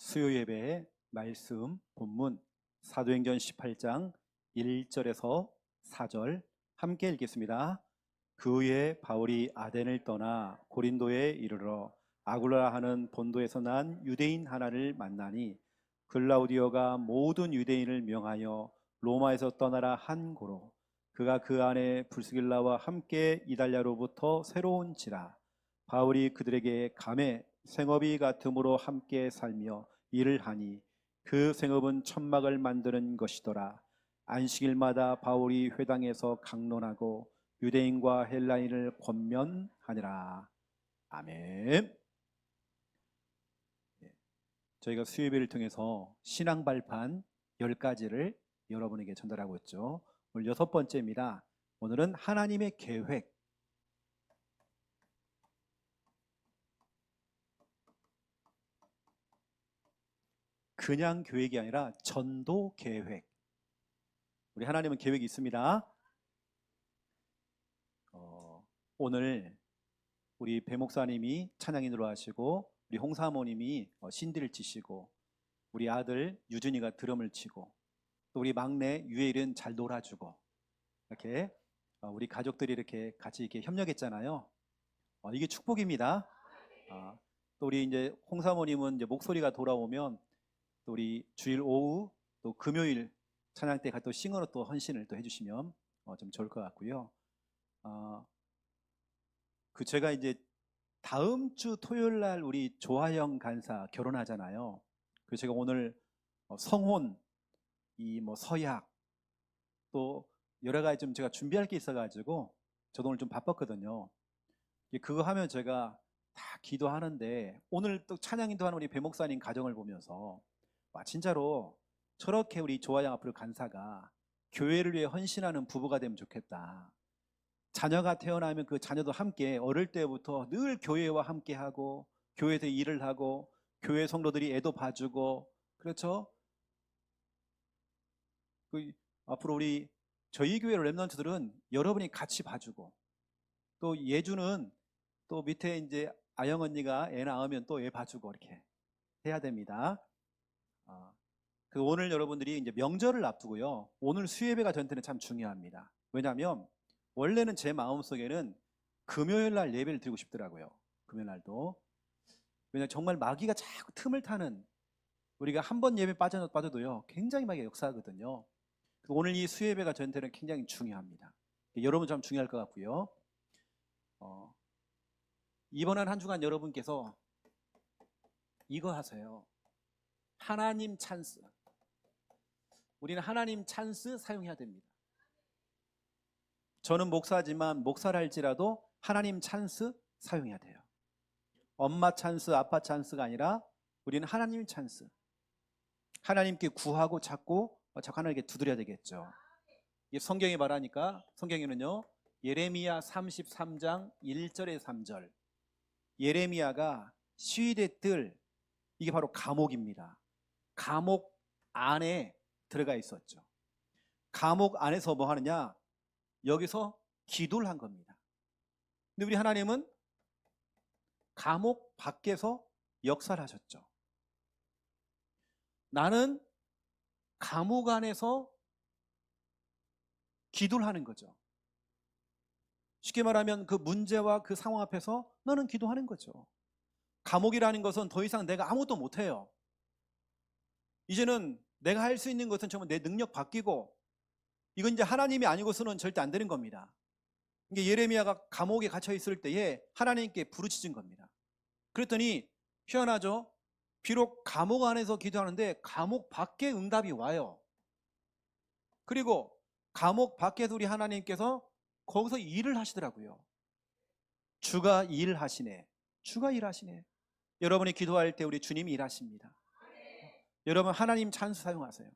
수요 예배의 말씀 본문 사도행전 18장 1절에서 4절 함께 읽겠습니다. 그 후에 바울이 아덴을 떠나 고린도에 이르러 아굴라 하는 본도에서 난 유대인 하나를 만나니 글라우디오가 모든 유대인을 명하여 로마에서 떠나라 한 고로 그가 그 안에 브리스길라와 함께 이달랴로부터 새로운지라. 바울이 그들에게 감에 생업이 같음으로 함께 살며 일을 하니 그 생업은 천막을 만드는 것이더라. 안식일마다 바울이 회당에서 강론하고 유대인과 헬라인을 권면하니라. 아멘. 저희가 수요예배를 통해서 신앙 발판 10가지를 여러분에게 전달하고 있죠. 오늘 6번째입니다. 오늘은 하나님의 계획. 그냥 계획이 아니라 전도 계획. 우리 하나님은 계획이 있습니다. 오늘 우리 배 목사님이 찬양인으로 하시고 우리 홍사모님이 신디를 치시고 우리 아들 유준이가 드럼을 치고 또 우리 막내 유엘은 잘 놀아주고 이렇게 우리 가족들이 이렇게 같이 이렇게 협력했잖아요. 이게 축복입니다. 또 우리 이제 홍사모님은 이제 목소리가 돌아오면 또 우리 주일 오후 또 금요일 찬양 때 또 싱어로 또 헌신을 또 해주시면 좀 좋을 것 같고요. 제가 이제 다음 주 토요일 날 우리 조하영 간사 결혼하잖아요. 그래서 제가 오늘 성혼, 서약 또 여러 가지 좀 제가 준비할 게 있어가지고 저도 오늘 좀 바빴거든요. 그거 하면 제가 다 기도하는데 오늘 또 찬양인도 하는 우리 배 목사님 가정을 보면서 진짜로 저렇게 우리 조하영 앞으로 간사가 교회를 위해 헌신하는 부부가 되면 좋겠다. 자녀가 태어나면 그 자녀도 함께 어릴 때부터 늘 교회와 함께하고 교회에서 일을 하고 교회 성도들이 애도 봐주고 그렇죠? 앞으로 우리 저희 교회 렘넌트들은 여러분이 같이 봐주고 또 예주는 또 밑에 이제 아영 언니가 애 낳으면 또 애 봐주고 이렇게 해야 됩니다. 오늘 여러분들이 이제 명절을 앞두고요. 오늘 수요예배가 저한테는 참 중요합니다. 왜냐하면 원래는 제 마음속에는 금요일 날 예배를 드리고 싶더라고요. 금요일 날도. 왜냐하면 정말 마귀가 자꾸 틈을 타는 우리가 한 번 예배 빠져도요. 굉장히 마귀가 역사하거든요. 오늘 이 수요예배가 저한테는 굉장히 중요합니다. 여러분 참 중요할 것 같고요. 이번 한 주간 여러분께서 이거 하세요. 하나님 찬스. 우리는 하나님 찬스 사용해야 됩니다. 저는 목사지만 목사랄지라도 하나님 찬스 사용해야 돼요. 엄마 찬스, 아빠 찬스가 아니라 우리는 하나님 찬스. 하나님께 구하고 자꾸 하나님께 두드려야 되겠죠. 이게 성경이 말하니까 성경에는요. 예레미야 33장 1절에 3절. 예레미야가 시위대 뜰 이게 바로 감옥입니다. 감옥 안에 들어가 있었죠. 감옥 안에서 뭐 하느냐? 여기서 기도를 한 겁니다. 근데 우리 하나님은 감옥 밖에서 역사를 하셨죠. 나는 감옥 안에서 기도를 하는 거죠. 쉽게 말하면 그 문제와 그 상황 앞에서 너는 기도하는 거죠. 감옥이라는 것은 더 이상 내가 아무것도 못해요. 이제는 내가 할 수 있는 것은 정말 내 능력 바뀌고 이건 이제 하나님이 아니고서는 절대 안 되는 겁니다. 이게 예레미야가 감옥에 갇혀 있을 때에 하나님께 부르짖은 겁니다. 그랬더니 희한하죠? 비록 감옥 안에서 기도하는데 감옥 밖에 응답이 와요. 그리고 감옥 밖에서 우리 하나님께서 거기서 일을 하시더라고요. 주가 일하시네. 주가 일하시네. 여러분이 기도할 때 우리 주님이 일하십니다. 여러분 하나님 찬스 사용하세요.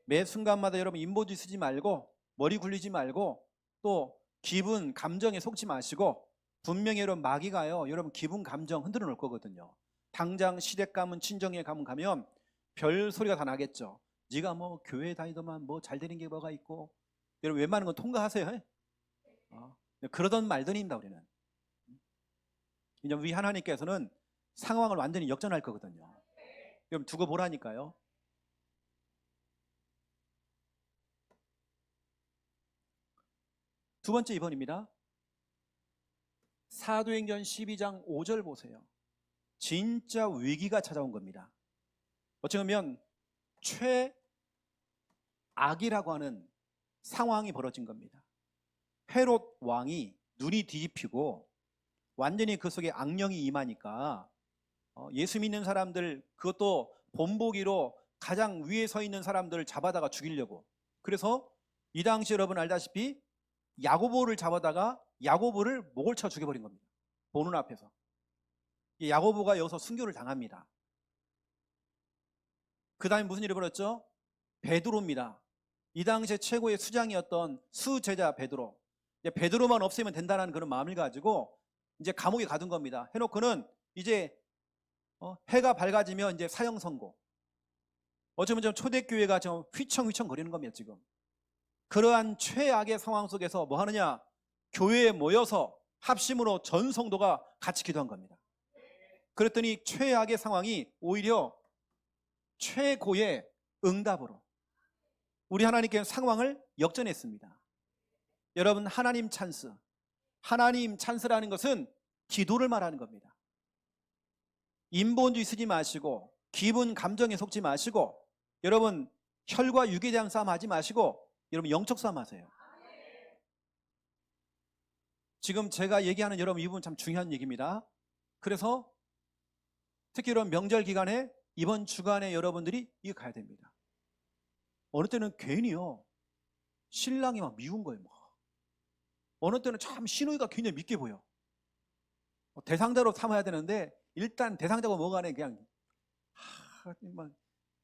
매 순간마다 여러분 인보지 쓰지 말고 머리 굴리지 말고 또 기분, 감정에 속지 마시고 분명히 여러분 마귀가요. 여러분 기분, 감정 흔들어 놓을 거거든요. 당장 시댁 가면 친정에 가면 별 소리가 다 나겠죠. 네가 뭐 교회 다니더만 뭐 잘 되는 게 뭐가 있고 여러분 웬만한 건 통과하세요. 그러던 말던입니다 우리는. 왜냐하면 우리 하나님께서는 상황을 완전히 역전할 거거든요. 그럼 두고 보라니까요. 두 번째 2번입니다. 사도행전 12장 5절 보세요. 진짜 위기가 찾아온 겁니다. 어찌 보면 최악이라고 하는 상황이 벌어진 겁니다. 헤롯 왕이 눈이 뒤집히고 완전히 그 속에 악령이 임하니까 예수 믿는 사람들, 그것도 본보기로 가장 위에 서 있는 사람들을 잡아다가 죽이려고, 그래서 이 당시 여러분 알다시피 야고보를 잡아다가 야고보를 목을 쳐 죽여버린 겁니다. 보는 앞에서. 야고보가 여기서 순교를 당합니다. 그 다음에 무슨 일이 벌어졌죠? 베드로입니다. 이 당시에 최고의 수장이었던 수제자 베드로. 베드로만 없애면 된다는 그런 마음을 가지고 이제 감옥에 가둔 겁니다. 해놓고는 이제 해가 밝아지면 이제 사형 선고. 어쩌면 좀 초대교회가 좀 휘청휘청 거리는 겁니다, 지금. 그러한 최악의 상황 속에서 뭐 하느냐? 교회에 모여서 합심으로 전 성도가 같이 기도한 겁니다. 그랬더니 최악의 상황이 오히려 최고의 응답으로 우리 하나님께 상황을 역전했습니다. 여러분, 하나님 찬스. 하나님 찬스라는 것은 기도를 말하는 겁니다. 인본주의 쓰지 마시고 기분 감정에 속지 마시고 여러분 혈과 육에 대한 싸움 하지 마시고 여러분 영적 싸움 하세요. 지금 제가 얘기하는 여러분 이 부분 참 중요한 얘기입니다. 그래서 특히 이런 명절 기간에 이번 주간에 여러분들이 이거 가야 됩니다. 어느 때는 괜히요 신랑이 막 미운 거예요. 어느 때는 참 시누이가 굉장히 밉게 보여. 대상자로 삼아야 되는데 일단 대상자가 뭐가 아니라 그냥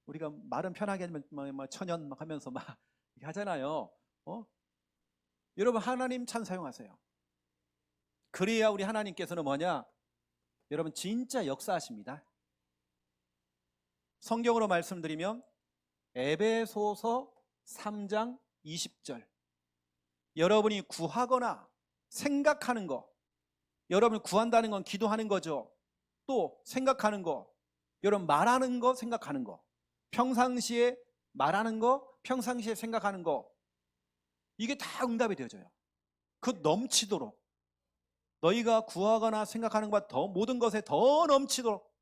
우리가 말은 편하게 하면 막 천연 막 하면서 막 하잖아요. 여러분 하나님 찬 사용하세요. 그래야 우리 하나님께서는 뭐냐? 여러분 진짜 역사하십니다. 성경으로 말씀드리면 에베소서 3장 20절. 여러분이 구하거나 생각하는 거, 여러분 구한다는 건 기도하는 거죠. 또 생각하는 거, 여러분 말하는 거, 생각하는 거, 평상시에 말하는 거, 평상시에 생각하는 거, 이게 다 응답이 되어져요. 그 넘치도록 너희가 구하거나 생각하는 것보다 더 모든 것에 더 넘치도록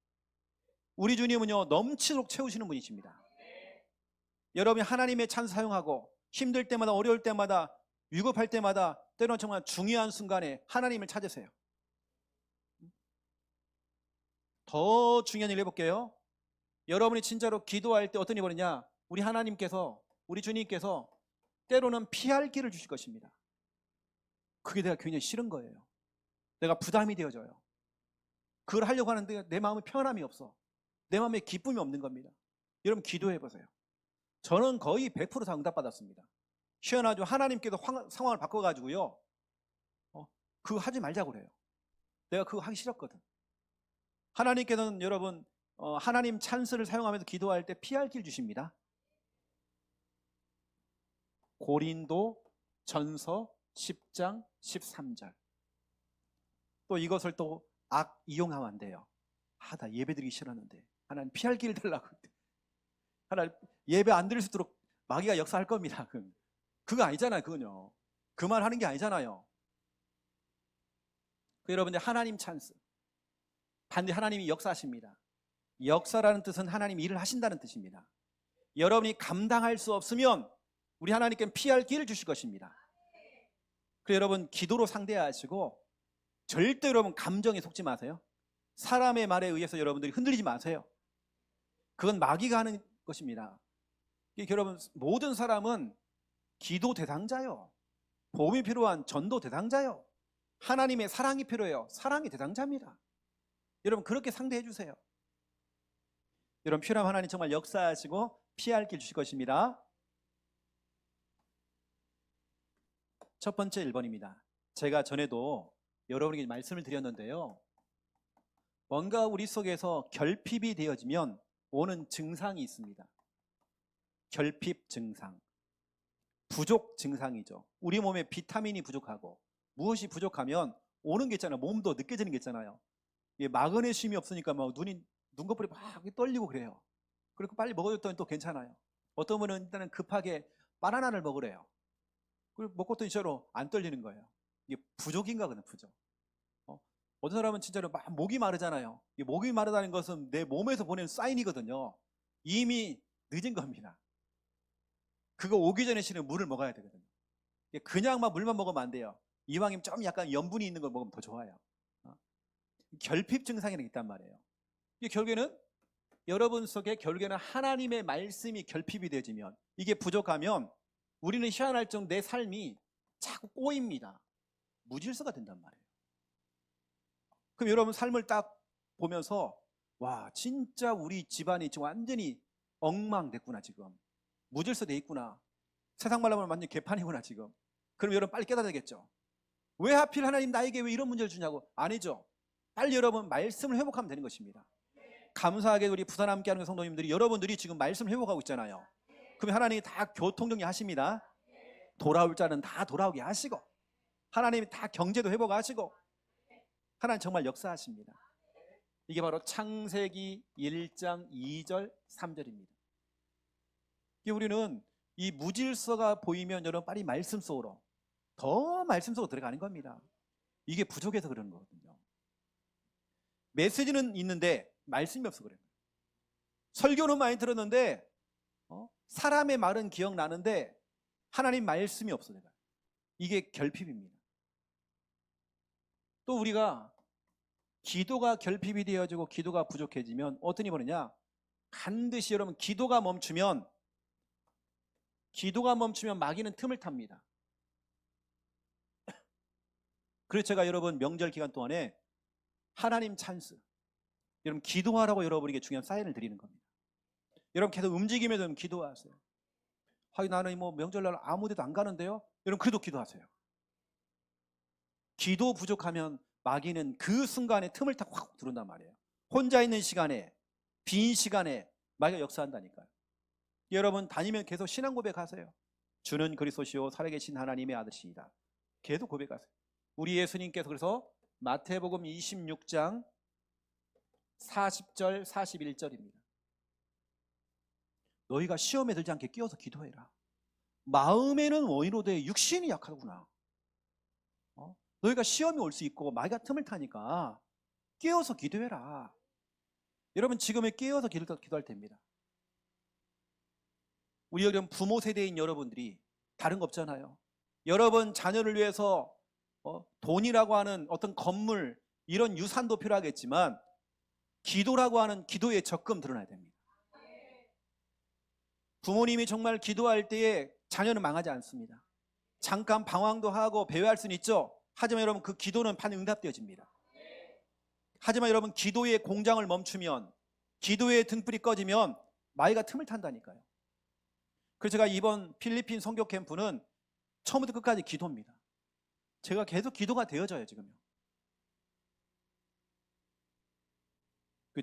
우리 주님은요 넘치도록 채우시는 분이십니다. 여러분이 하나님의 찬스 사용하고 힘들 때마다 어려울 때마다 위급할 때마다 때로는 정말 중요한 순간에 하나님을 찾으세요. 더 중요한 일 해볼게요. 여러분이 진짜로 기도할 때 어떤 일이 벌어지냐? 우리 하나님께서 우리 주님께서 때로는 피할 길을 주실 것입니다. 그게 내가 굉장히 싫은 거예요. 내가 부담이 되어져요. 그걸 하려고 하는데 내 마음에 편함이 없어. 내 마음에 기쁨이 없는 겁니다. 여러분 기도해 보세요. 저는 거의 100% 다 응답받았습니다. 희한하죠. 하나님께서 상황을 바꿔가지고요 그거 하지 말자고 그래요. 내가 그거 하기 싫었거든. 하나님께서는 여러분 하나님 찬스를 사용하면서 기도할 때 피할 길 주십니다. 고린도 전서 10장 13절. 또 이것을 또 이용하면 안 돼요. 나 예배 드리기 싫었는데 하나님 피할 길을 달라고. 하나님 예배 안 드릴 수 있도록 마귀가 역사할 겁니다. 그거 아니잖아요. 그건요. 그 말 하는 게 아니잖아요. 여러분 하나님 찬스. 반드시 하나님이 역사하십니다. 역사라는 뜻은 하나님이 일을 하신다는 뜻입니다. 여러분이 감당할 수 없으면 우리 하나님께는 피할 길을 주실 것입니다. 그래서 여러분 기도로 상대하시고 절대 여러분 감정에 속지 마세요. 사람의 말에 의해서 여러분들이 흔들리지 마세요. 그건 마귀가 하는 것입니다. 여러분 모든 사람은 기도 대상자요. 보험이 필요한 전도 대상자요. 하나님의 사랑이 필요해요. 사랑의 대상자입니다. 여러분 그렇게 상대해 주세요. 여러분 필요한 하나님 정말 역사하시고 피할 길 주실 것입니다. 첫 번째 1번입니다. 제가 전에도 여러분에게 말씀을 드렸는데요. 뭔가 우리 속에서 결핍이 되어지면 오는 증상이 있습니다. 결핍 증상. 부족 증상이죠. 우리 몸에 비타민이 부족하고 무엇이 부족하면 오는 게 있잖아요. 몸도 느껴지는 게 있잖아요. 마그네슘이 없으니까 막 눈꺼풀이 막 떨리고 그래요. 그리고 빨리 먹어줬더니 또 괜찮아요. 어떤 분은 일단은 급하게 바나나를 먹으래요. 그리고 먹고도 진짜로 안 떨리는 거예요. 이게 부족인가 그는 부족. 어떤 사람은 진짜로 막 목이 마르잖아요. 이 목이 마르다는 것은 내 몸에서 보내는 사인이거든요. 이미 늦은 겁니다. 그거 오기 전에 실은 물을 먹어야 되거든요. 그냥 막 물만 먹으면 안 돼요. 이왕이면 좀 약간 염분이 있는 걸 먹으면 더 좋아요. 결핍 증상이 있단 말이에요. 이게 결국에는 여러분 속에 결국에는 하나님의 말씀이 결핍이 되어지면, 이게 부족하면 우리는 희한할 정도 내 삶이 자꾸 꼬입니다. 무질서가 된단 말이에요. 그럼 여러분 삶을 딱 보면서 와, 진짜 우리 집안이 지금 완전히 엉망됐구나. 지금 무질서돼 있구나. 세상 말로 하면 완전 개판이구나 지금. 그럼 여러분 빨리 깨달아야 되겠죠. 왜 하필 하나님 나에게 왜 이런 문제를 주냐고. 아니죠. 빨리 여러분 말씀을 회복하면 되는 것입니다. 감사하게 우리 부산 함께하는 성도님들이, 여러분들이 지금 말씀을 회복하고 있잖아요. 그럼 하나님이 다 교통정리 하십니다. 돌아올 자는 다 돌아오게 하시고, 하나님이 다 경제도 회복하시고, 하나님 정말 역사하십니다. 이게 바로 창세기 1장 2절 3절입니다. 우리는 이 무질서가 보이면 여러분 빨리 말씀 속으로, 더 말씀 속으로 들어가는 겁니다. 이게 부족해서 그런 거거든요. 메시지는 있는데 말씀이 없어 그래요. 설교는 많이 들었는데 사람의 말은 기억나는데 하나님 말씀이 없어. 내가 이게 결핍입니다. 또 우리가 기도가 결핍이 되어지고 기도가 부족해지면 어떤 일이 벌어지냐, 반드시 여러분 기도가 멈추면 마귀는 틈을 탑니다. 그래서 제가 여러분 명절 기간 동안에 하나님 찬스, 여러분 기도하라고 여러분에게 중요한 사인을 드리는 겁니다. 여러분 계속 움직이면서 기도하세요. 나는 뭐 명절날 아무 데도 안 가는데요. 여러분 그래도 기도하세요. 기도 부족하면 마귀는 그 순간에 틈을 타고 확 들어온단 말이에요. 혼자 있는 시간에, 빈 시간에 마귀가 역사한다니까요. 여러분 다니면 계속 신앙 고백하세요. 주는 그리스도시요 살아계신 하나님의 아들이시다. 계속 고백하세요. 우리 예수님께서 그래서 마태복음 26장 40절 41절입니다. 너희가 시험에 들지 않게 끼어서 기도해라. 마음에는 원이로되 육신이 약하구나. 너희가 시험이 올 수 있고 마귀가 틈을 타니까 끼어서 기도해라. 여러분 지금에 끼어서 기도할 때입니다. 우리 여러분 부모 세대인 여러분들이 다른 거 없잖아요. 여러분 자녀를 위해서 돈이라고 하는 어떤 건물, 이런 유산도 필요하겠지만 기도라고 하는 기도의 적금 드러나야 됩니다. 부모님이 정말 기도할 때에 자녀는 망하지 않습니다. 잠깐 방황도 하고 배회할 수는 있죠. 하지만 여러분 그 기도는 반응답되어집니다. 하지만 여러분 기도의 공장을 멈추면, 기도의 등불이 꺼지면 마귀가 틈을 탄다니까요. 그래서 제가 이번 필리핀 선교 캠프는 처음부터 끝까지 기도입니다. 제가 계속 기도가 되어져요 지금요.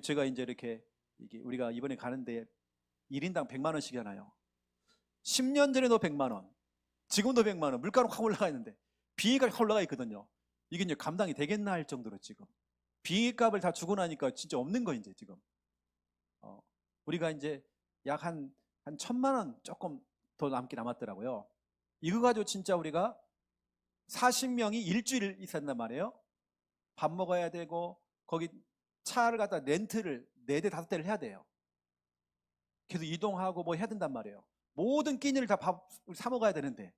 제가 이제 이렇게 우리가 이번에 가는데 1인당 100만 원씩이잖아요. 10년 전에도 100만 원, 지금도 100만 원, 물가로 확 올라가 있는데 비행기값이 확 올라가 있거든요. 이게 이제 감당이 되겠나 할 정도로 지금 비행기값을 다 주고 나니까 진짜 없는 거 이제 지금. 우리가 이제 약 한 1,000만 원 조금 더 남았더라고요. 이거 가지고 진짜 우리가 40명이 일주일 있었단 말이에요. 밥 먹어야 되고 거기 차를 갖다 렌트를 4대 5대를 해야 돼요. 계속 이동하고 뭐 해야 된단 말이에요. 모든 끼니를 다 밥 사 먹어야 되는데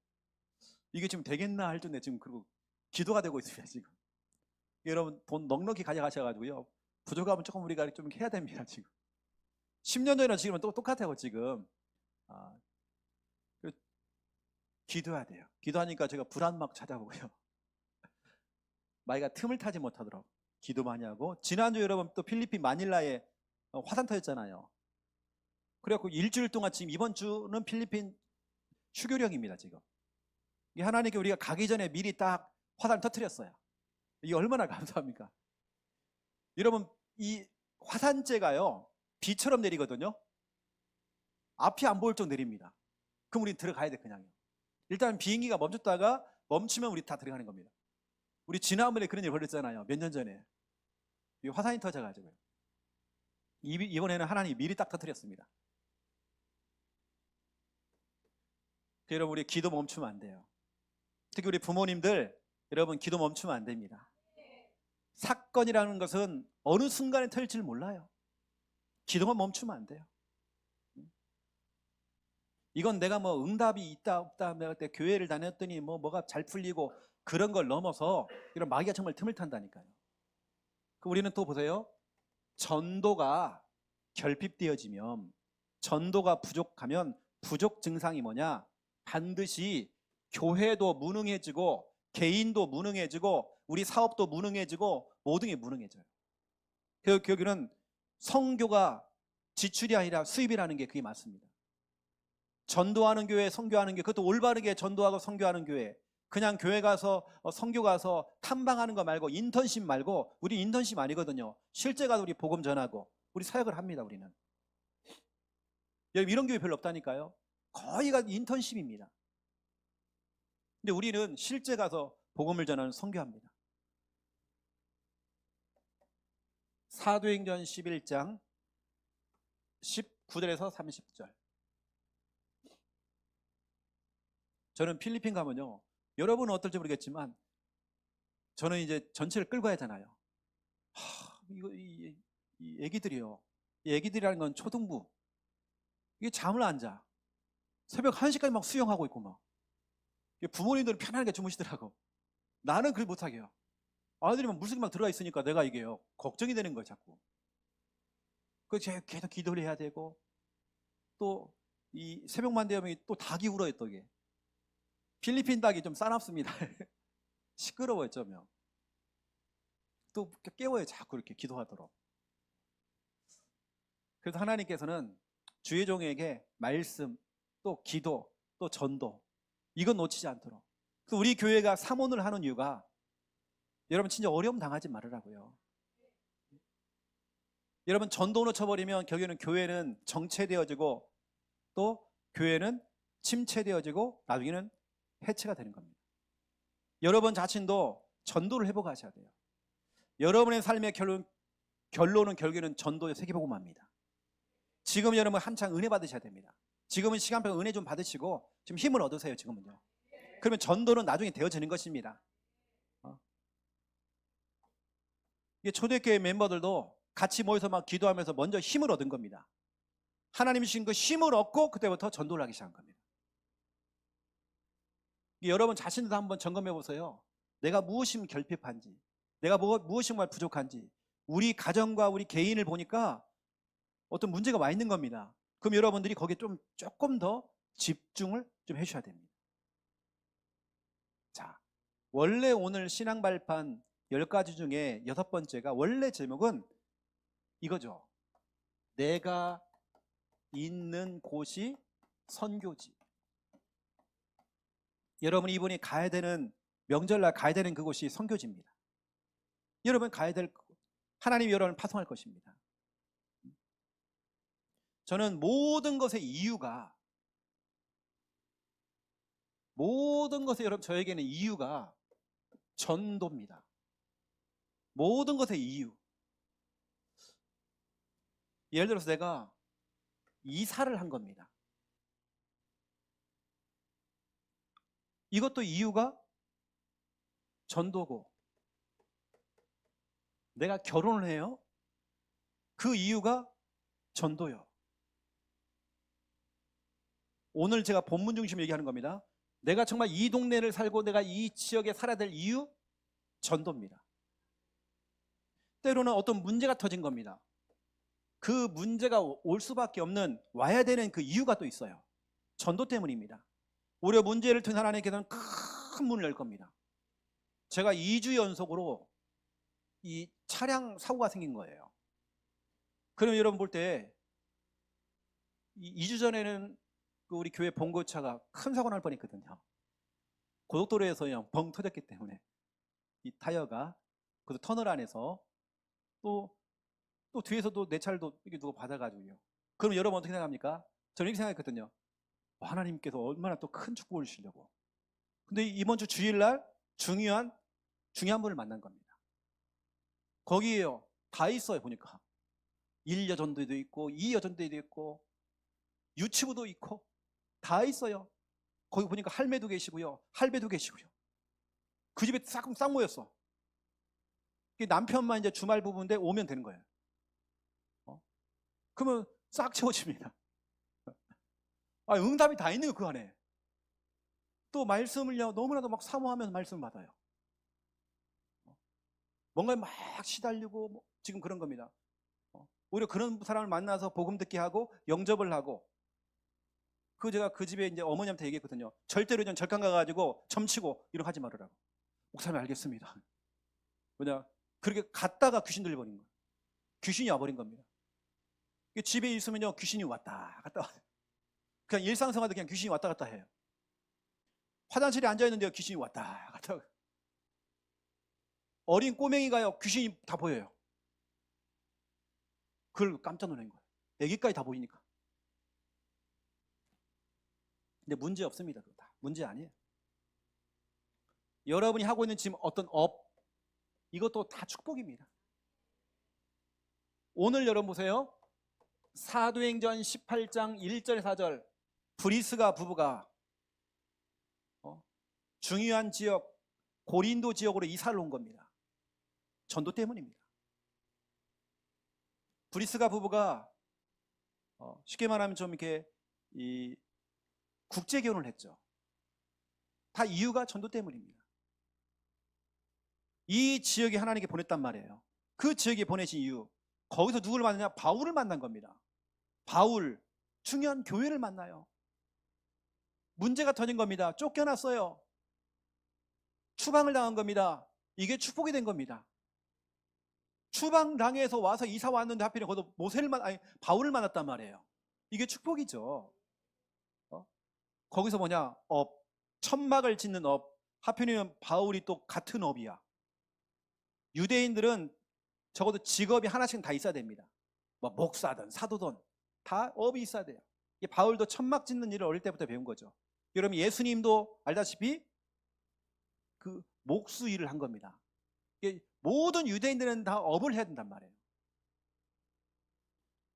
이게 지금 되겠나 할 정도에 지금 그리고 기도가 되고 있습니다 지금. 여러분 돈 넉넉히 가져가셔가지고요, 부족하면 조금 우리가 좀 해야 됩니다 지금. 10년 전이나 지금은 또 똑같아요 지금. 기도해야 돼요. 기도하니까 제가 불안 막 찾아보고요. 마귀가 틈을 타지 못하도록 기도 많이 하고, 지난주 여러분 또 필리핀 마닐라에 화산 터졌잖아요. 그래갖고 일주일 동안 지금 이번 주는 필리핀 휴교령입니다 지금. 하나님께 우리가 가기 전에 미리 딱 화산을 터뜨렸어요. 이게 얼마나 감사합니까? 여러분 이 화산재가요 비처럼 내리거든요. 앞이 안 보일 정도 내립니다. 그럼 우리 들어가야 돼 그냥요. 일단 비행기가 멈췄다가 멈추면 우리 다 들어가는 겁니다. 우리 지난번에 그런 일 벌였잖아요. 몇 년 전에 이 화산이 터져가지고요. 이번에는 하나님이 미리 딱 터뜨렸습니다. 여러분, 우리 기도 멈추면 안 돼요. 특히 우리 부모님들, 여러분 기도 멈추면 안 됩니다. 사건이라는 것은 어느 순간에 터질지 몰라요. 기도만 멈추면 안 돼요. 이건 내가 뭐 응답이 있다 없다, 내가 그때 교회를 다녔더니 뭐가 잘 풀리고 그런 걸 넘어서 이런 마귀가 정말 틈을 탄다니까요. 우리는 또 보세요. 전도가 결핍되어지면, 전도가 부족하면 부족 증상이 뭐냐? 반드시 교회도 무능해지고 개인도 무능해지고 우리 사업도 무능해지고 모든 게 무능해져요. 그래서 여기는 선교가 지출이 아니라 수입이라는 게 그게 맞습니다. 전도하는 교회, 선교하는 교회, 그것도 올바르게 전도하고 선교하는 교회, 그냥 교회 가서 선교 가서 탐방하는 거 말고, 인턴십 말고, 우리 인턴십 아니거든요. 실제 가서 우리 복음 전하고 우리 사역을 합니다. 우리는 여러분, 이런 교회 별로 없다니까요. 거의가 인턴십입니다. 근데 우리는 실제 가서 복음을 전하는 선교합니다. 사도행전 11장 19절에서 30절. 저는 필리핀 가면요, 여러분은 어떨지 모르겠지만 저는 이제 전체를 끌고 가야 하잖아요. 이 애기들이요, 이 애기들이라는 건 초등부, 이게 잠을 안 자. 새벽 1시까지 막 수영하고 있고 막. 부모님들은 편안하게 주무시더라고. 나는 그걸 못하게 해요. 아이들이 막 물속에 막 들어가 있으니까 내가 이게요, 걱정이 되는 거예요, 자꾸. 그래서 계속 기도를 해야 되고, 또 이 새벽만 되면 또 닭이 울어요. 또 이게 필리핀 닭이 좀 싸납습니다. 시끄러워요, 좀. 또 깨워요, 자꾸 이렇게 기도하도록. 그래서 하나님께서는 주의 종에게 말씀, 또 기도, 또 전도, 이건 놓치지 않도록. 그래서 우리 교회가 삼원을 하는 이유가, 여러분 진짜 어려움 당하지 말으라고요. 여러분, 전도로 쳐버리면 결국에는 교회는 정체되어지고, 또 교회는 침체되어지고, 나중에는 해체가 되는 겁니다. 여러분 자신도 전도를 회복하셔야 돼요. 여러분의 삶의 결론은 결국에는 전도의 세계복음화입니다. 지금 여러분 한창 은혜 받으셔야 됩니다. 지금은 시간표 은혜 좀 받으시고 지금 힘을 얻으세요. 지금은요. 그러면 전도는 나중에 되어지는 것입니다. 이게 초대교회 멤버들도 같이 모여서 막 기도하면서 먼저 힘을 얻은 겁니다. 하나님이 주신 그 힘을 얻고 그때부터 전도를 하기 시작한 겁니다. 여러분 자신도 한번 점검해 보세요. 내가 무엇이 결핍한지, 내가 무엇이 부족한지, 우리 가정과 우리 개인을 보니까 어떤 문제가 와 있는 겁니다. 그럼 여러분들이 거기에 조금 더 집중을 좀 해주셔야 됩니다. 자, 원래 오늘 신앙 발판 10가지 중에 6번째가, 원래 제목은 이거죠. 내가 있는 곳이 선교지. 여러분이 이번에 가야 되는, 명절날 가야 되는 그곳이 선교지입니다. 여러분 가야 될, 하나님이 여러분을 파송할 것입니다. 저는 모든 것의 이유가, 모든 것에 여러분, 저에게는 이유가 전도입니다. 모든 것의 이유. 예를 들어서 내가 이사를 한 겁니다. 이것도 이유가 전도고, 내가 결혼을 해요. 그 이유가 전도요. 오늘 제가 본문 중심 얘기하는 겁니다. 내가 정말 이 동네를 살고 내가 이 지역에 살아야 될 이유, 전도입니다. 때로는 어떤 문제가 터진 겁니다. 그 문제가 올 수밖에 없는, 와야 되는 그 이유가 또 있어요. 전도 때문입니다. 오히려 문제를 튼 하나님께서는 큰 문을 열 겁니다. 제가 2주 연속으로 이 차량 사고가 생긴 거예요. 그럼 여러분 볼 때 2주 전에는 우리 교회 봉고차가 큰 사고 날 뻔했거든요. 고속도로에서 그냥 벙 터졌기 때문에 이 타이어가, 그 터널 안에서 또 뒤에서도 내 차를 이렇게 누가 받아가지고요. 그럼 여러분 어떻게 생각합니까? 저는 이렇게 생각했거든요. 하나님께서 얼마나 또 큰 축복을 주시려고. 근데 이번 주 주일날 중요한 분을 만난 겁니다. 거기에요, 다 있어요. 보니까 1여전도도 있고 2여전도도 있고 유치부도 있고 다 있어요. 거기 보니까 할매도 계시고요, 할배도 계시고요. 그 집에 싹 모였어. 남편만 이제 주말 부부인데 오면 되는 거예요. 그러면 싹 채워집니다. 응답이 다 있는 거예요, 그 안에. 또 말씀을요, 너무나도 막 사모하면서 말씀을 받아요. 뭔가에 막 시달리고 지금 그런 겁니다. 오히려 그런 사람을 만나서 복음 듣게 하고 영접을 하고, 제가 그 집에 이제 어머니한테 얘기했거든요. 절대로 전 절간 가가지고 점치고 이렇게 하지 말으라고. 목사님 알겠습니다. 뭐냐, 그렇게 갔다가 귀신 들려버린 거예요. 귀신이 와버린 겁니다. 집에 있으면요, 귀신이 왔다 갔다 와요. 그냥 일상생활도 그냥 귀신이 왔다 갔다 해요. 화장실에 앉아있는데요, 귀신이 왔다 갔다 와요. 어린 꼬맹이가요, 귀신이 다 보여요. 그걸 깜짝 놀란 거예요. 애기까지 다 보이니까. 근데 문제 없습니다. 그거 다 문제 아니에요. 여러분이 하고 있는 지금 어떤 이것도 다 축복입니다. 오늘 여러분 보세요. 사도행전 18장 1절 4절 브리스가 부부가 중요한 지역 고린도 지역으로 이사를 온 겁니다. 전도 때문입니다. 브리스가 부부가 쉽게 말하면 좀 이렇게 국제 결혼을 했죠. 다 이유가 전도 때문입니다. 이 지역에 하나님께 보냈단 말이에요. 그 지역에 보내신 이유, 거기서 누구를 만나냐? 바울을 만난 겁니다. 바울, 중요한 교회를 만나요. 문제가 터진 겁니다. 쫓겨났어요. 추방을 당한 겁니다. 이게 축복이 된 겁니다. 추방당해서 와서 이사 왔는데 하필이면 거기서 바울을 만났단 말이에요. 이게 축복이죠. 거기서 뭐냐? 천막을 짓는 하필이면 바울이 또 같은 업이야. 유대인들은 적어도 직업이 하나씩은 다 있어야 됩니다. 목사든 사도든 다 업이 있어야 돼요. 바울도 천막 짓는 일을 어릴 때부터 배운 거죠. 여러분, 예수님도 알다시피 그 목수 일을 한 겁니다. 모든 유대인들은 다 업을 해야 된단 말이에요.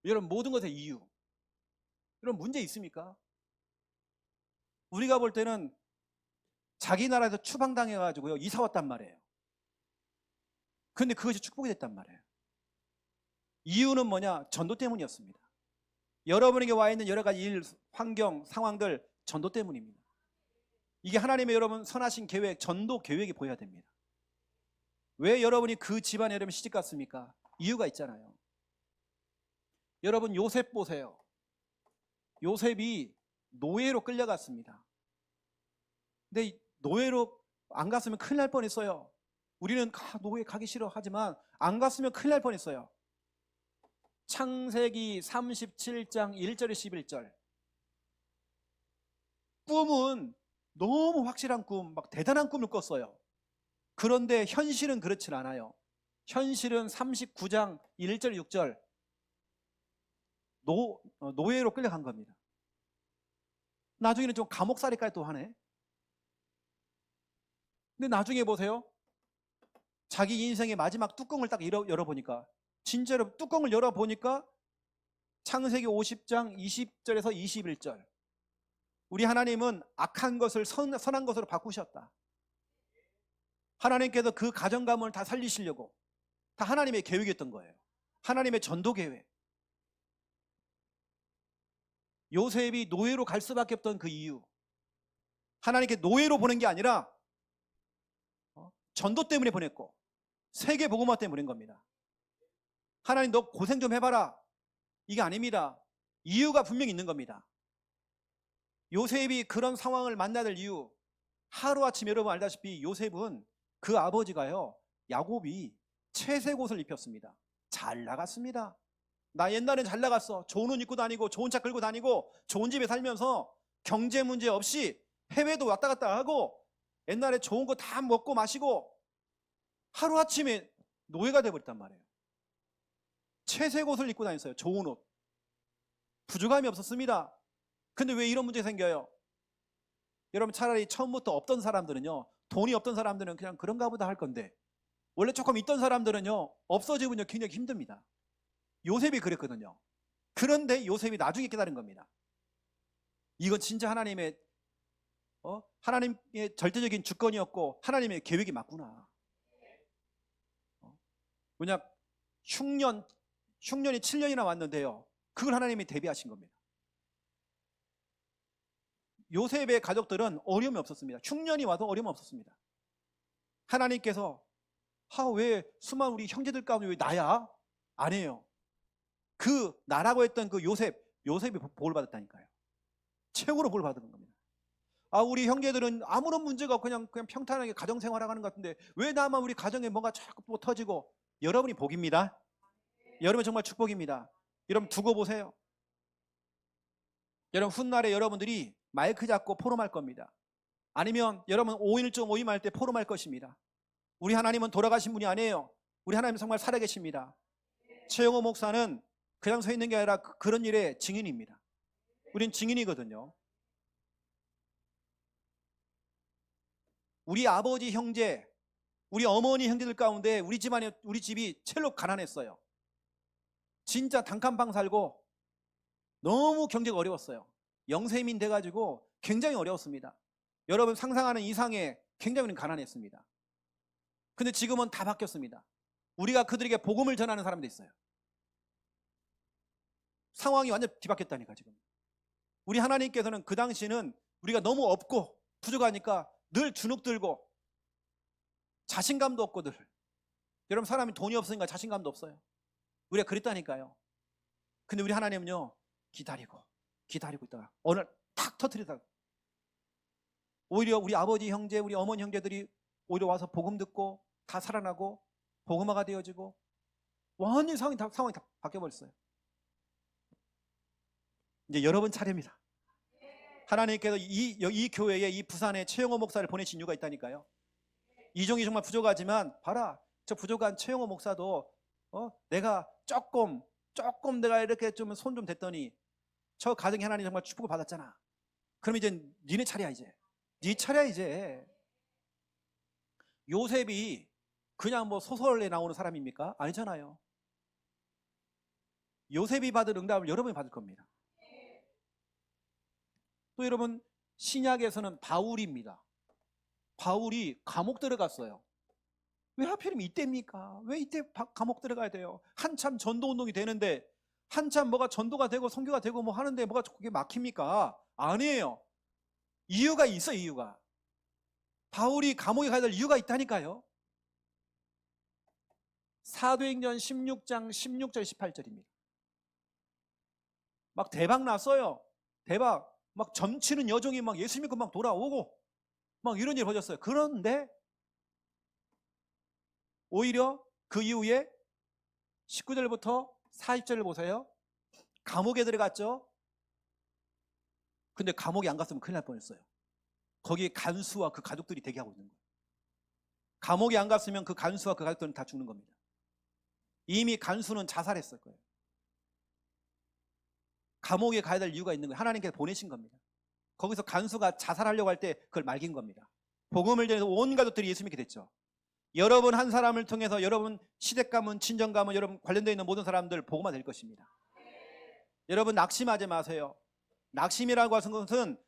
여러분, 모든 것의 이유, 여러분, 문제 있습니까? 우리가 볼 때는 자기 나라에서 추방당해가지고요, 이사 왔단 말이에요. 그런데 그것이 축복이 됐단 말이에요. 이유는 뭐냐? 전도 때문이었습니다. 여러분에게 와 있는 여러 가지 일, 환경, 상황들, 전도 때문입니다. 이게 하나님의 여러분 선하신 계획, 전도 계획이 보여야 됩니다. 왜 여러분이 그 집안에 여러분 시집 갔습니까? 이유가 있잖아요. 여러분, 요셉 보세요. 요셉이 노예로 끌려갔습니다. 근데 노예로 안 갔으면 큰일 날 뻔했어요. 우리는 노예 가기 싫어 하지만 안 갔으면 큰일 날 뻔했어요. 창세기 37장 1절에 11절. 꿈은 너무 확실한 꿈, 막 대단한 꿈을 꿨어요. 그런데 현실은 그렇진 않아요. 현실은 39장 1절 6절 노예로 끌려간 겁니다. 나중에는 좀 감옥살이까지 또 하네. 근데 나중에 보세요. 자기 인생의 마지막 뚜껑을 딱 열어보니까, 진짜로 뚜껑을 열어보니까 창세기 50장 20절에서 21절. 우리 하나님은 악한 것을 선한 것으로 바꾸셨다. 하나님께서 그 가정 가문을 다 살리시려고 다 하나님의 계획이었던 거예요. 하나님의 전도 계획. 요셉이 노예로 갈 수밖에 없던 그 이유, 하나님께 노예로 보낸 게 아니라 전도 때문에 보냈고 세계 복음화 때문에 보낸 겁니다. 하나님, 너 고생 좀 해봐라, 이게 아닙니다. 이유가 분명히 있는 겁니다. 요셉이 그런 상황을 만나야 될 이유, 하루아침 여러분 알다시피 요셉은 그 아버지가요, 야곱이 채색 옷을 입혔습니다. 잘 나갔습니다. 나 옛날엔 잘 나갔어. 좋은 옷 입고 다니고 좋은 차 끌고 다니고 좋은 집에 살면서 경제 문제 없이 해외도 왔다 갔다 하고 옛날에 좋은 거 다 먹고 마시고 하루아침에 노예가 돼버렸단 말이에요. 채색 옷을 입고 다녔어요. 좋은 옷. 부족함이 없었습니다. 근데 왜 이런 문제가 생겨요? 여러분, 차라리 처음부터 없던 사람들은요, 돈이 없던 사람들은 그냥 그런가 보다 할 건데, 원래 조금 있던 사람들은요, 없어지면요 굉장히 힘듭니다. 요셉이 그랬거든요. 그런데 요셉이 나중에 깨달은 겁니다. 이건 진짜 하나님의 절대적인 주권이었고 하나님의 계획이 맞구나. 왜냐, 흉년이 7년이나 왔는데요, 그걸 하나님이 대비하신 겁니다. 요셉의 가족들은 어려움이 없었습니다. 흉년이 와도 어려움이 없었습니다. 하나님께서 왜 수많은 우리 형제들 가운데 왜 나야? 아니에요. 그 나라고 했던 그 요셉이 복을 받았다니까요. 최고로 복을 받은 겁니다. 우리 형제들은 아무런 문제가 없고 그냥 평탄하게 가정생활하는 것 같은데 왜 나만 우리 가정에 뭔가 자꾸 뭐 터지고. 여러분이 복입니다. 여러분 정말 축복입니다. 여러분 두고 보세요. 여러분 훗날에 여러분들이 마이크 잡고 포럼할 겁니다. 아니면 여러분 5.1조 모임할 때 포럼할 것입니다. 우리 하나님은 돌아가신 분이 아니에요. 우리 하나님 정말 살아계십니다. 최영호 목사는 그냥 서 있는 게 아니라 그런 일의 증인입니다. 우린 증인이거든요. 우리 아버지 형제, 우리 어머니 형제들 가운데 우리 집이 제일로 가난했어요. 진짜 단칸방 살고 너무 경제가 어려웠어요. 영세민 돼가지고 굉장히 어려웠습니다. 여러분 상상하는 이상의 굉장히 가난했습니다. 근데 지금은 다 바뀌었습니다. 우리가 그들에게 복음을 전하는 사람도 있어요. 상황이 완전 뒤바뀌었다니까. 지금 우리 하나님께서는 그 당시는 우리가 너무 없고 부족하니까 늘 주눅들고 자신감도 없고 늘. 여러분 사람이 돈이 없으니까 자신감도 없어요. 우리가 그랬다니까요. 근데 우리 하나님은요, 기다리고 있다가 어느 날 탁 터뜨리다가 오히려 우리 아버지 형제, 우리 어머니 형제들이 오히려 와서 복음 듣고 다 살아나고 복음화가 되어지고 완전히 상황이 다 바뀌어버렸어요. 이제 여러분 차례입니다. 하나님께서 이 교회에, 이 부산에 최영호 목사를 보내신 이유가 있다니까요. 이종이 정말 부족하지만 봐라, 저 부족한 최영호 목사도 내가 조금 내가 이렇게 좀 손 좀 댔더니 저 가정에 하나님 정말 축복을 받았잖아. 그럼 이제 니네 차례야. 네 차례야. 이제 요셉이 그냥 뭐 소설에 나오는 사람입니까? 아니잖아요. 요셉이 받을 응답을 여러분이 받을 겁니다. 또 여러분 신약에서는 바울입니다. 바울이 감옥 들어갔어요. 왜 하필이면 이때입니까? 왜 이때 감옥 들어가야 돼요? 한참 전도운동이 되는데, 한참 뭐가 전도가 되고 선교가 되고 뭐 하는데 뭐가 그게 막힙니까? 아니에요. 이유가 있어요. 이유가. 바울이 감옥에 가야 될 이유가 있다니까요. 사도행전 16장 16절 18절입니다. 막 대박 났어요. 대박. 막 점치는 여종이 막 예수 믿고 막 돌아오고 막 이런 일이 벌어졌어요. 그런데 오히려 그 이후에 19절부터 40절을 보세요. 감옥에 들어갔죠. 근데 감옥에 안 갔으면 큰일 날 뻔했어요. 거기에 간수와 그 가족들이 대기하고 있는 거예요. 감옥에 안 갔으면 그 간수와 그 가족들은 다 죽는 겁니다. 이미 간수는 자살했을 거예요. 감옥에 가야 될 이유가 있는 거예요. 하나님께서 보내신 겁니다. 거기서 간수가 자살하려고 할 때 그걸 말긴 겁니다. 복음을 전해서 온 가족들이 예수 믿게 됐죠. 여러분 한 사람을 통해서 여러분 시댁 가문, 친정 가문, 여러분 관련되어 있는 모든 사람들 복음화 될 것입니다. 여러분 낙심하지 마세요. 낙심이라고 하는 것은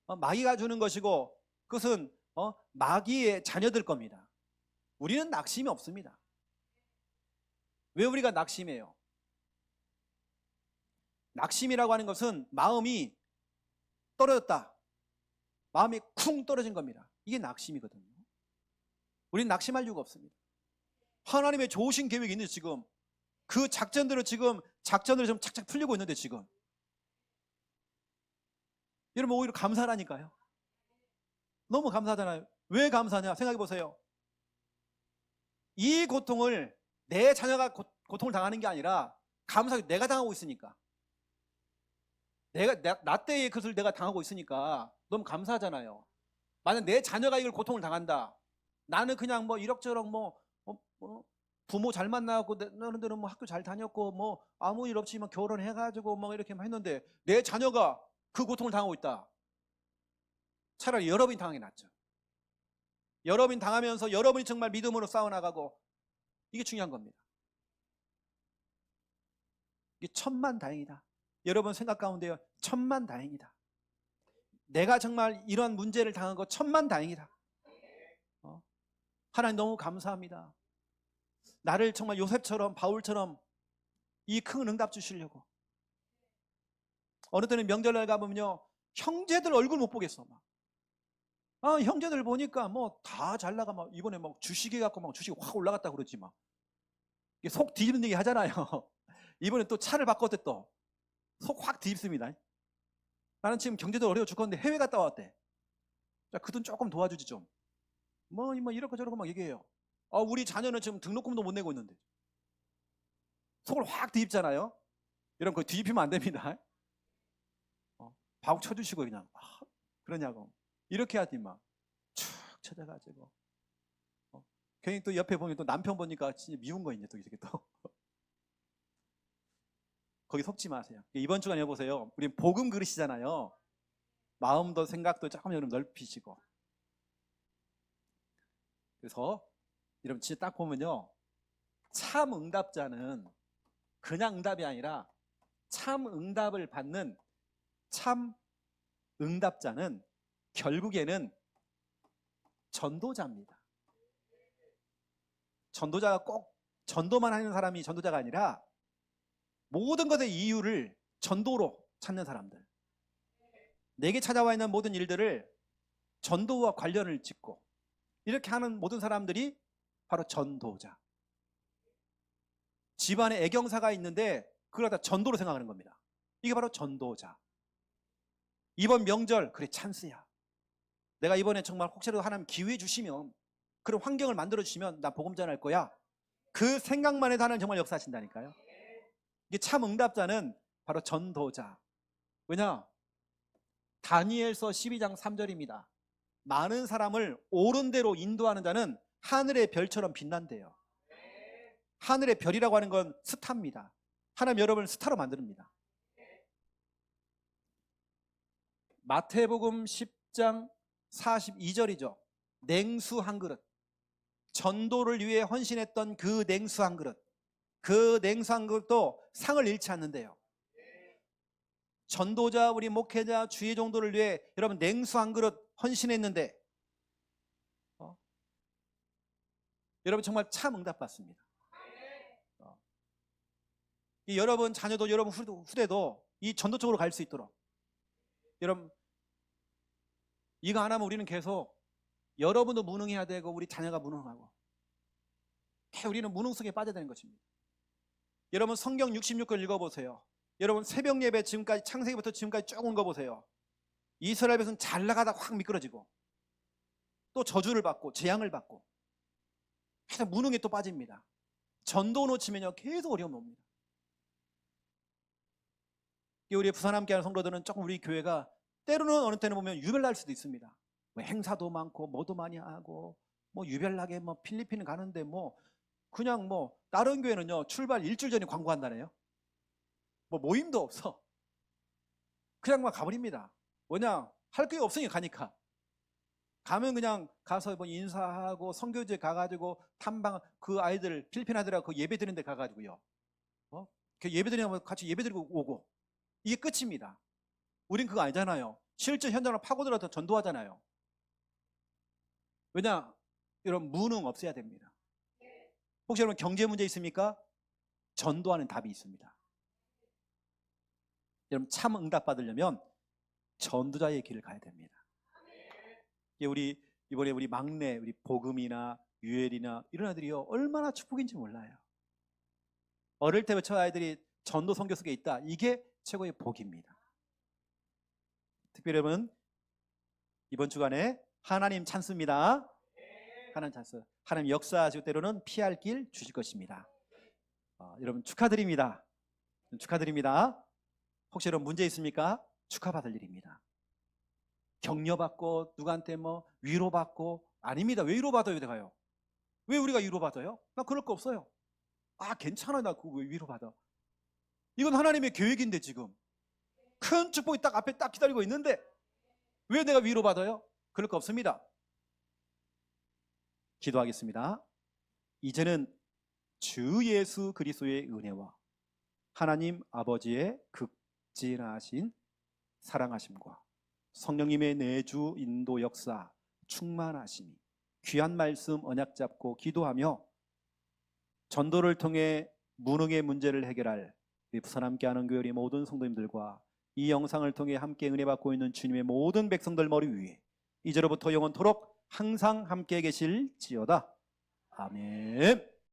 마귀가 주는 것이고 그것은 마귀의 자녀들 겁니다. 우리는 낙심이 없습니다. 왜 우리가 낙심해요? 낙심이라고 하는 것은 마음이 떨어졌다. 마음이 쿵 떨어진 겁니다. 이게 낙심이거든요. 우리는 낙심할 이유가 없습니다. 하나님의 좋으신 계획이 있는데 지금 그 작전들을 좀 착착 풀리고 있는데 지금 여러분 오히려 감사하니까요. 너무 감사하잖아요. 왜 감사하냐? 생각해 보세요. 이 고통을 내 자녀가 고통을 당하는 게 아니라 감사하게 내가 당하고 있으니까, 나 때의 그것을 내가 당하고 있으니까 너무 감사하잖아요. 만약 내 자녀가 이걸 고통을 당한다. 나는 그냥 뭐 이럭저럭 부모 잘 만나고 너는 뭐 학교 잘 다녔고 뭐 아무 일 없이 뭐 결혼해가지고 뭐 이렇게 했는데 내 자녀가 그 고통을 당하고 있다. 차라리 여러분이 당하는 게 낫죠. 여러분이 당하면서 여러분이 정말 믿음으로 싸워나가고, 이게 중요한 겁니다. 이게 천만다행이다. 여러분 생각 가운데요, 천만다행이다. 내가 정말 이런 문제를 당한 거 천만다행이다. 하나님 너무 감사합니다. 나를 정말 요셉처럼 바울처럼 이 큰 응답 주시려고. 어느 때는 명절날 가보면요, 형제들 얼굴 못 보겠어. 형제들 보니까 뭐 다 잘 나가. 막 이번에 막 주식이 갖고 막 주식이 확 올라갔다 그러지. 막 속 뒤집는 얘기 하잖아요. 이번에 또 차를 바꿨대. 또 속 확 뒤집습니다. 나는 지금 경제도 어려워 죽겠는데 해외 갔다 왔대. 자, 그 돈 조금 도와주지 좀. 뭐 이렇게 저렇게 막 얘기해요. 우리 자녀는 지금 등록금도 못 내고 있는데. 속을 확 뒤집잖아요. 이런 거 뒤집히면 안 됩니다. 박 쳐주시고 그냥 그러냐고. 이렇게 하지 막 축 쳐져가지고. 괜히 또 옆에 보면 또 남편 보니까 진짜 미운 거 있네 또 이렇게 또. 거기 속지 마세요. 이번 주간 여보세요. 우리 복음 그릇이잖아요. 마음도 생각도 조금 여러분 넓히시고. 그래서 여러분 진짜 딱 보면요, 참 응답자는 그냥 응답이 아니라 참 응답을 받는 참 응답자는 결국에는 전도자입니다. 전도자가 꼭 전도만 하는 사람이 전도자가 아니라 모든 것의 이유를 전도로 찾는 사람들, 내게 찾아와 있는 모든 일들을 전도와 관련을 짓고 이렇게 하는 모든 사람들이 바로 전도자. 집안에 애경사가 있는데 그걸 다 전도로 생각하는 겁니다. 이게 바로 전도자. 이번 명절 그래 찬스야. 내가 이번에 정말 혹시라도 하나님 기회 주시면, 그런 환경을 만들어 주시면 나 복음 전할 거야. 그 생각만 해도 하나님 정말 역사하신다니까요. 이게 참 응답자는 바로 전도자. 왜냐? 다니엘서 12장 3절입니다. 많은 사람을 옳은 대로 인도하는 자는 하늘의 별처럼 빛난대요. 하늘의 별이라고 하는 건 스타입니다. 하나님 여러분을 스타로 만듭니다. 마태복음 10장 42절이죠. 냉수 한 그릇. 전도를 위해 헌신했던 그 냉수 한 그릇. 그 냉수 한 그릇도 상을 잃지 않는데요. 전도자, 우리 목회자, 주의 종도를 위해 여러분 냉수 한 그릇 헌신했는데 여러분 정말 참 응답 받습니다. 여러분 자녀도 여러분 후대도 이 전도 쪽으로 갈 수 있도록, 여러분 이거 안 하면 우리는 계속 여러분도 무능해야 되고 우리 자녀가 무능하고 우리는 무능 속에 빠져야 되는 것입니다. 여러분 성경 66권 읽어보세요. 여러분 새벽 예배 지금까지 창세기부터 지금까지 쭉 읽어보세요. 이스라엘 백성은 잘 나가다 확 미끄러지고 또 저주를 받고 재앙을 받고 계속 무능에 또 빠집니다. 전도 놓치면요 계속 어려움 옵니다. 우리 부산 함께하는 성도들은 조금 우리 교회가 때로는 어느 때는 보면 유별날 수도 있습니다. 뭐 행사도 많고 뭐도 많이 하고 뭐 유별나게 뭐 필리핀 가는데 뭐 그냥 뭐 다른 교회는요 출발 일주일 전에 광고한다네요. 뭐 모임도 없어. 그냥 막 가버립니다. 뭐냐 할 게 없으니 가니까. 가면 그냥 가서 뭐 인사하고 선교지에 가가지고 탐방, 그 아이들 필리핀 아이들하고 그 예배 드리는 데 가가지고요. 그 예배 드리면 같이 예배 드리고 오고. 이게 끝입니다. 우린 그거 아니잖아요. 실제 현장을 파고들어서 전도하잖아요. 왜냐? 여러분 무능 없어야 됩니다. 혹시 여러분 경제 문제 있습니까? 전도하는 답이 있습니다. 여러분 참 응답 받으려면 전도자의 길을 가야 됩니다. 우리 이번에 우리 막내 우리 복음이나 유엘이나 이런 아이들이요 얼마나 축복인지 몰라요. 어릴 때부터 아이들이 전도 선교 속에 있다. 이게 최고의 복입니다. 특별히 여러분 이번 주간에 하나님 찬스입니다. 하나님 찬스. 하나님 역사하시고 때로는 피할 길 주실 것입니다. 여러분 축하드립니다. 축하드립니다. 혹시 여러분 문제 있습니까? 축하받을 일입니다. 격려받고 누구한테 뭐 위로받고 아닙니다. 왜 위로받아요 내가요? 왜 우리가 위로받아요? 나 그럴 거 없어요. 괜찮아 나 그거 왜 위로받아? 이건 하나님의 계획인데 지금 큰 축복이 딱 앞에 딱 기다리고 있는데 왜 내가 위로받아요? 그럴 거 없습니다. 기도하겠습니다. 이제는 주 예수 그리스도의 은혜와 하나님 아버지의 극진하신 사랑하심과 성령님의 내주 인도 역사 충만하심이 귀한 말씀 언약 잡고 기도하며 전도를 통해 무능의 문제를 해결할 우리 부산 함께하는 교회 모든 성도님들과 이 영상을 통해 함께 은혜 받고 있는 주님의 모든 백성들 머리 위에 이제로부터 영원토록 항상 함께 계실지어다. 아멘.